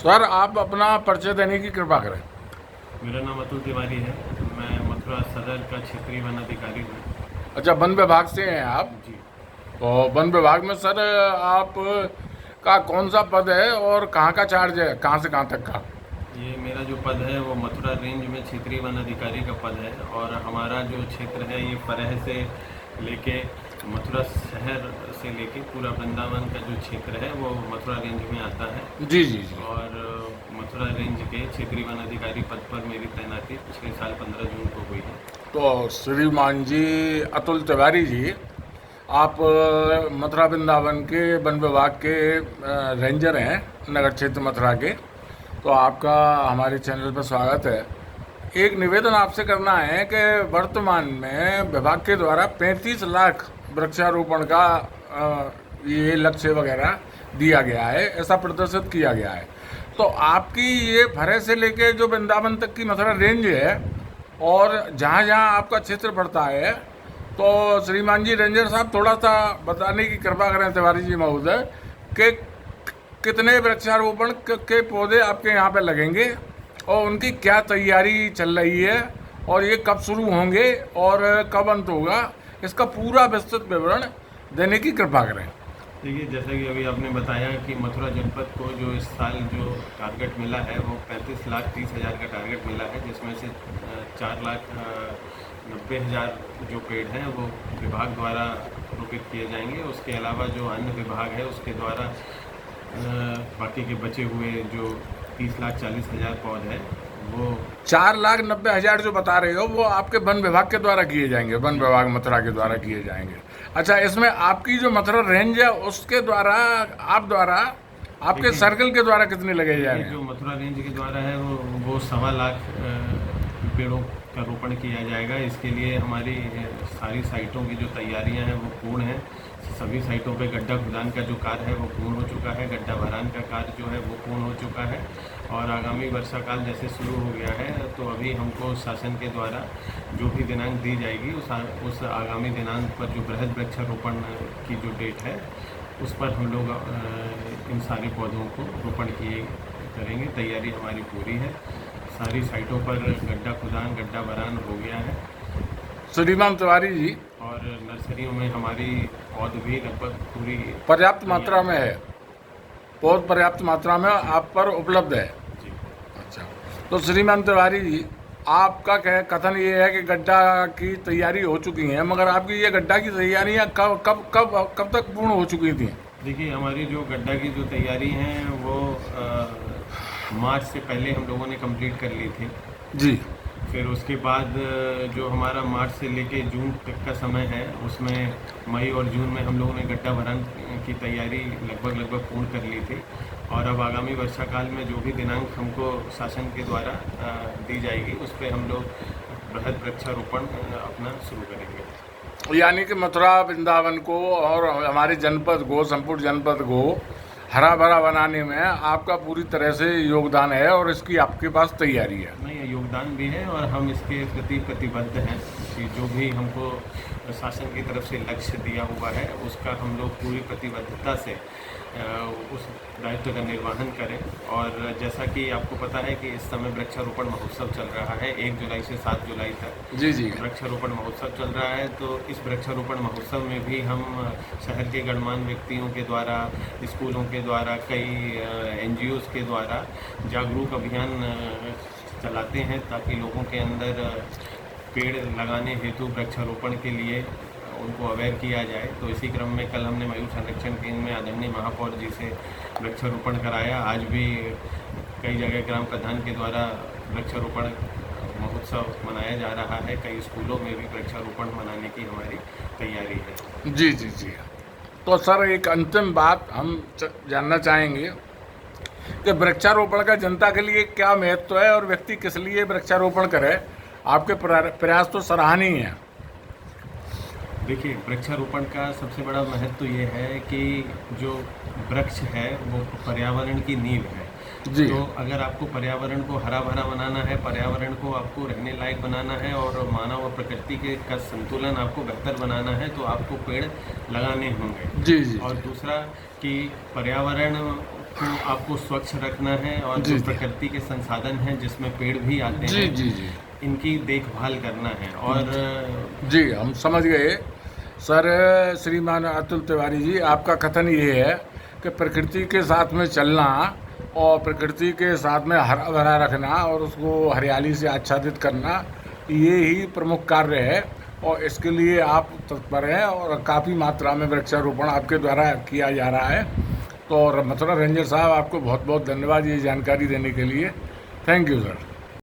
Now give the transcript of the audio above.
Sir आप अपना परिचय देने की कृपा करें। मेरा नाम अतुल तिवारी है। मैं मथुरा सदर का क्षेत्रीय वन अधिकारी हूँ। अच्छा, वन विभाग से हैं आप। जी। तो वन विभाग में सर आप का कौन सा पद है और कहाँ का चार्ज है, कहाँ से कहाँ तक का? ये मेरा जो पद है वो मथुरा रेंज में क्षेत्रीय वन अधिकारी का पद है, और हमारा जो क्षेत्र है ये फरह से लेके मथुरा शहर से लेके पूरा वृंदावन का जो क्षेत्र है वो मथुरा रेंज में आता है। जी जी जी। और मथुरा रेंज के क्षेत्रीय वन अधिकारी पद पर मेरी तैनाती पिछले साल 15 जून को हुई है। तो श्रीमान जी अतुल तिवारी जी, आप मथुरा वृंदावन के वन विभाग के रेंजर हैं, नगर क्षेत्र मथुरा के। तो आपका हमारे चैनल पर स्वागत है। एक निवेदन आपसे करना है कि वर्तमान में विभाग के द्वारा 35 लाख वृक्षारोपण का ये लक्ष्य वगैरह दिया गया है, ऐसा प्रदर्शित किया गया है। तो आपकी ये फरह से लेके जो वृंदावन तक की मथुरा रेंज है और जहाँ जहाँ आपका क्षेत्र पड़ता है, तो श्रीमान जी रेंजर साहब थोड़ा सा बताने की कृपा करें तिवारी जी महोदय कि कितने वृक्षारोपण के पौधे आपके यहाँ पे लगेंगे और उनकी क्या तैयारी चल रही है और ये कब शुरू होंगे और कब अंत होगा, इसका पूरा विस्तृत विवरण देने की कृपा करें। देखिए, जैसा कि अभी आपने बताया कि मथुरा जनपद को जो इस साल जो टारगेट मिला है वो 35,30,000 का टारगेट मिला है, जिसमें से 4,90,000 जो पेड़ हैं वो विभाग द्वारा रोपित किए जाएंगे। उसके अलावा जो अन्य विभाग है उसके द्वारा बाकी के बचे हुए जो 30,40,000 पौधे हैं वो 4,90,000 जो बता रहे हो वो आपके वन विभाग के द्वारा किए जाएंगे, वन विभाग मथुरा के द्वारा किए जाएंगे। अच्छा, इसमें आपकी जो मथुरा रेंज है उसके द्वारा आप द्वारा आपके सर्कल के द्वारा कितने लगे जाएंगे? जो मथुरा रेंज के द्वारा है वो 1.25 लाख पेड़ों का रोपण किया जाएगा। इसके लिए हमारी सारी साइटों की जो तैयारियां हैं वो पूर्ण हैं। सभी साइटों पे गड्ढा खुदान का जो कार्य है वो पूर्ण हो चुका है, गड्ढा भरान का कार्य जो है वो पूर्ण हो चुका है, और आगामी वर्षा काल जैसे शुरू हो गया है तो अभी हमको शासन के द्वारा जो भी दिनांक दी जाएगी उस आगामी दिनांक पर जो बृहद वृक्षारोपण की जो डेट है उस पर हम लोग इन सारे पौधों को रोपण किए करेंगे। तैयारी हमारी पूरी है, सारी साइटों पर गड्ढा खुदान गड्ढा भरान हो गया है। श्रीमान तिवारी जी, और नर्सरियों में हमारी पौध भी लगभग पूरी पर्याप्त मात्रा में है, बहुत पर्याप्त मात्रा में आप पर उपलब्ध है। जी। अच्छा, तो श्रीमान तिवारी जी आपका कथन ये है कि गड्ढा की तैयारी हो चुकी है, मगर आपकी ये गड्ढा की तैयारियां कब कब कब कब तक पूर्ण हो चुकी थी? देखिए, हमारी जो गड्ढा की जो तैयारी है वो मार्च से पहले हम लोगों ने कंप्लीट कर ली थी। जी। फिर उसके बाद जो हमारा मार्च से लेके जून तक का समय है उसमें मई और जून में हम लोगों ने गड्ढा भरान की तैयारी लगभग पूर्ण कर ली थी, और अब आगामी वर्षा काल में जो भी दिनांक हमको शासन के द्वारा दी जाएगी उस पर हम लोग बृहद वृक्षारोपण अपना शुरू करेंगे। यानी कि मथुरा वृंदावन को और हमारे जनपद को, संपूर्ण जनपद को हरा भरा बनाने में आपका पूरी तरह से योगदान है और इसकी आपके पास तैयारी है। नहीं, योगदान भी है और हम इसके प्रति प्रतिबद्ध हैं कि जो भी हमको शासन की तरफ से लक्ष्य दिया हुआ है उसका हम लोग पूरी प्रतिबद्धता से उस दायित्व का निर्वहन करें। और जैसा कि आपको पता है कि इस समय वृक्षारोपण महोत्सव चल रहा है 1 जुलाई से 7 जुलाई तक। जी जी। वृक्षारोपण महोत्सव चल रहा है, तो इस वृक्षारोपण महोत्सव में भी हम शहर के गणमान्य व्यक्तियों के द्वारा, स्कूलों के द्वारा, कई NGOs के द्वारा जागरूक अभियान चलाते हैं ताकि लोगों के अंदर पेड़ लगाने हेतु वृक्षारोपण के लिए उनको अवेयर किया जाए। तो इसी क्रम में कल हमने मयूर संरक्षण केंद्र में आदरणीय महापौर जी से वृक्षारोपण कराया। आज भी कई जगह ग्राम प्रधान के द्वारा वृक्षारोपण महोत्सव मनाया जा रहा है, कई स्कूलों में भी वृक्षारोपण मनाने की हमारी तैयारी है। जी जी जी। तो सर एक अंतिम बात हम जानना चाहेंगे कि वृक्षारोपण का जनता के लिए क्या महत्व है और व्यक्ति किस लिए वृक्षारोपण करे? आपके प्रयास तो सराहनीय हैं। देखिए, वृक्षारोपण का सबसे बड़ा महत्व तो ये है कि जो वृक्ष है वो पर्यावरण की नींव है। जी। तो अगर आपको पर्यावरण को हरा भरा बनाना है, पर्यावरण को आपको रहने लायक बनाना है और मानव और प्रकृति के का संतुलन आपको बेहतर बनाना है तो आपको पेड़ लगाने होंगे। जी जी। और दूसरा कि पर्यावरण को आपको स्वच्छ रखना है और जी, जो जी। प्रकृति के संसाधन हैं जिसमें पेड़ भी आते जी, हैं जी, जी। इनकी देखभाल करना है। और जी, हम समझ गए। सर, श्रीमान अतुल तिवारी जी, आपका कथन ये है कि प्रकृति के साथ में चलना और प्रकृति के साथ में हरा भरा रखना और उसको हरियाली से आच्छादित करना, ये ही प्रमुख कार्य है और इसके लिए आप तत्पर हैं और काफ़ी मात्रा में वृक्षारोपण आपके द्वारा किया जा रहा है। तो मथुरा रेंजर साहब, आपको बहुत बहुत धन्यवाद ये जानकारी देने के लिए। Thank you sir.